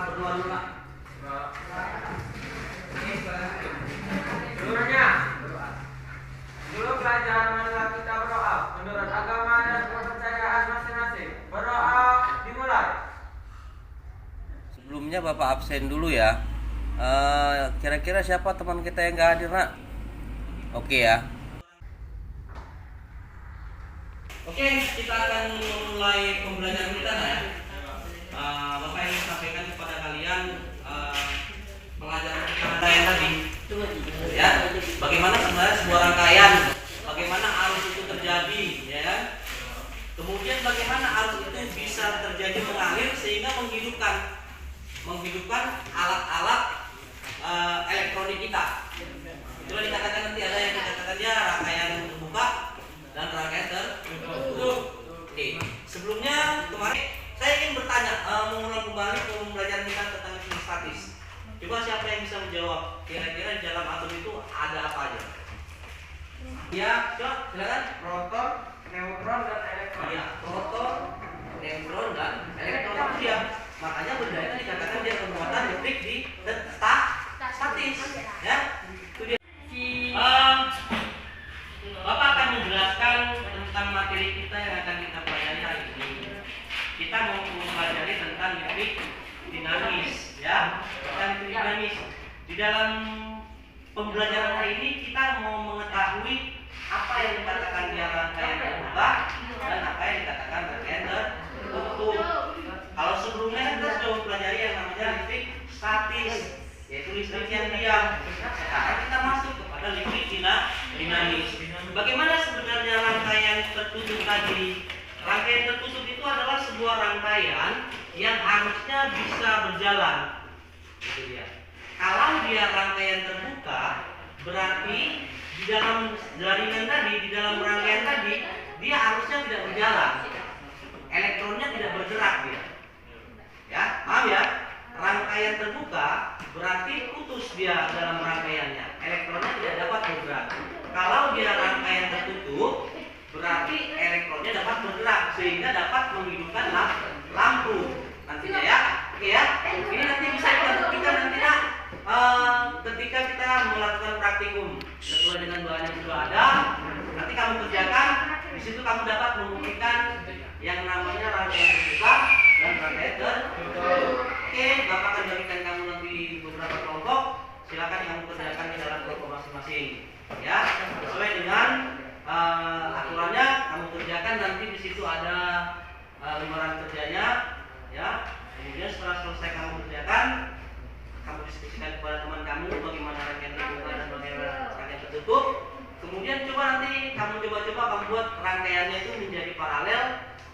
berdua dulu nak. Seluruhnya dulu belajar marilah kita berdoa menurut agama dan kepercayaan masing-masing. Berdoa dimulai. Sebelumnya Bapak absen dulu ya. Kira-kira siapa teman kita yang nggak hadir nak? Oke ya. Oke, kita akan mulai pembelajaran kita nak ya. Bapak ingin sampaikan kepada kalian pelajaran kita yang tadi. Ya, bagaimana sebenarnya sebuah rangkaian, bagaimana arus itu terjadi, ya kan? Kemudian bagaimana arus itu bisa terjadi mengalir sehingga menghidupkan alat-alat elektronik kita. Itulah dikatakan nanti ada yang dikatakan dia rangkaian terbuka dan rangkaian tertutup. Oke, sebelumnya kemarin saya ingin bertanya, mengulang kembali pembelajaran kita tentang listrik statis. Coba siapa yang bisa menjawab? Kira-kira di dalam atom itu ada apa aja? Ya, coba silakan. Proton, neutron dan elektron. Ya, proton, neutron dan elektron itu dia. Makanya benda itu dikatakan dia kekuatan listrik di statis. Ya, itu dia. Bapak akan menjelaskan tentang materi kita yang akan kita pelajari hari ini. Kita mau mempelajari tentang listrik dinamis, ya. Tentang listrik dinamis. Di dalam pembelajaran hari ini kita mau mengetahui apa yang dikatakan dia rangkaian terbuka dan apa yang dikatakan rangkaian tertutup. Kalau sebelumnya kita sudah mempelajari yang namanya listrik statis, yaitu listrik yang diam. Sekarang kita masuk kepada listrik dinamis. Bagaimana sebenarnya rangkaian tertutup tadi? Rangkaian tertutup itu adalah sebuah rangkaian yang arusnya bisa berjalan. Itu dia. Kalau dia rangkaian terbuka, berarti di dalam jaringan tadi, di dalam rangkaian tadi, dia arusnya tidak berjalan. Elektronnya tidak bergerak dia. Ya, maaf ya. Rangkaian terbuka berarti putus dia dalam rangkaiannya. Elektronnya tidak dapat bergerak. Kalau dia rangkaian tertutup, berarti elektronnya dapat bergerak sehingga dapat menghidupkan lampu. Nantinya ya. Oke ya. Ini nanti bisa kita buktikan nanti ya. Ketika kita melakukan praktikum sesuai dengan bahan yang sudah ada, nanti kamu kerjakan. Di situ kamu dapat membuktikan yang namanya rangkaian terbuka dan rangkaian tertutup. Oke, Bapak akan bagikan kamu nanti beberapa kelompok. Silakan kamu kerjakan di dalam kelompok masing-masing. Ya, sesuai dengan aturannya kamu kerjakan. Nanti di situ ada lembaran kerjanya. Ya, kemudian setelah selesai kamu kerjakan, kamu diskusikan kepada teman kamu bagaimana rangkaian terbuka dan bagaimana rangkaian tertutup. Kemudian coba nanti kamu kamu buat rangkaiannya itu menjadi paralel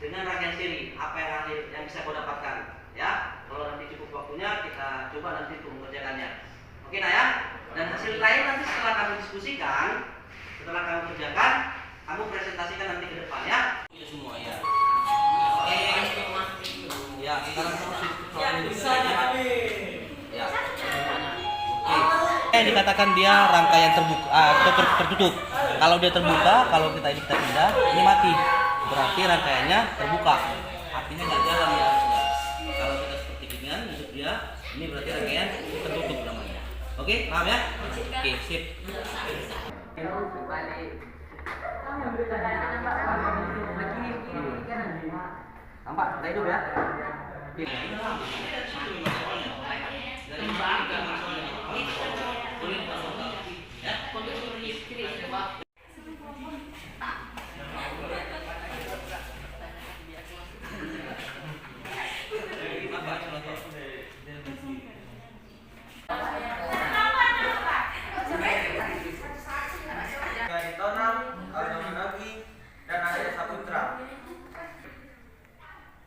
dengan rangkaian seri. Apa yang bisa kau dapatkan? Ya, kalau nanti cukup waktunya kita coba nanti untuk mengerjakannya. Oke, nah ya. Dan hasil lain nanti setelah kamu diskusikan, setelah kamu kerjakan, kamu presentasikan nanti ke depan ya. Iya semua ya. Oke. Ya, sekarang kamu bisa ya. Oke. Dikatakan dia rangkaian terbuka atau tertutup. Kalau dia terbuka, kalau kita pindah, ini mati. Berarti rangkaiannya terbuka. Artinya nggak jalan ya. Kalau kita seperti ini, untuk dia, ini berarti rangkaian tertutup namanya. Oke, paham ya? Oke, sip. Nampak, kita hidup ya.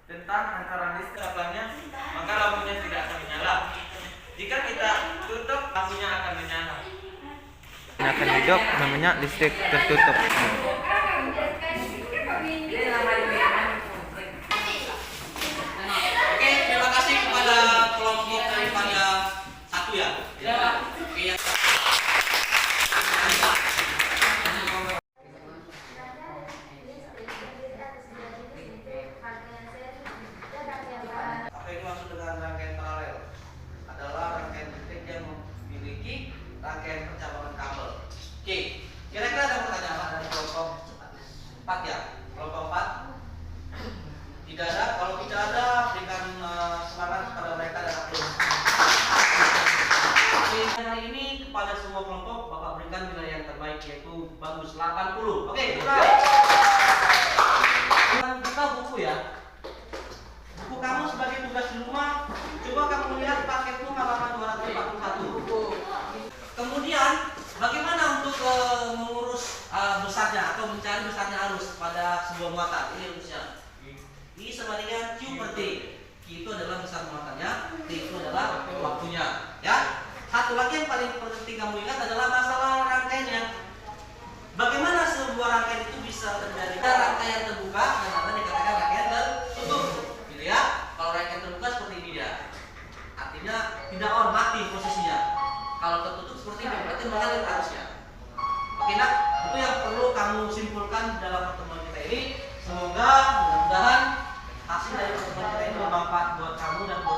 Tentang antara listrik cabangnya, maka lampunya tidak akan menyala. Jika kita tutup, lampunya akan menyala. Ini akan hidup, namanya listrik tertutup. Oke, terima kasih kepada kelompok daripada 1 ya. Oke, apa itu maksud dengan rangkaian paralel? Hari ini kepada semua kelompok Bapak berikan nilai yang terbaik yaitu bagus 80. Oke, kita buka buku ya. Buku kamu sebagai tugas di rumah, coba kamu lihat paketmu halaman 241. Kemudian bagaimana untuk mengurus besarnya atau mencari besarnya arus pada sebuah muatan? Ini rumusnya. I sama dengan Q per T. Q itu adalah besar muatannya, T itu adalah waktunya. Ya. Satu lagi yang paling penting kamu ingat adalah masalah rangkaiannya. Bagaimana sebuah rangkaian itu bisa terjadi? Ada rangkaian terbuka dan ada dikatakan rangkaian tertutup, gitu ya. Kalau rangkaian terbuka seperti ini ya, artinya tidak on, mati posisinya. Kalau tertutup seperti ini berarti mengalir arusnya. Oke nak, itu yang perlu kamu simpulkan dalam pertemuan kita ini. Semoga mudah-mudahan hasil dari pertemuan kita ini bermanfaat buat kamu dan buat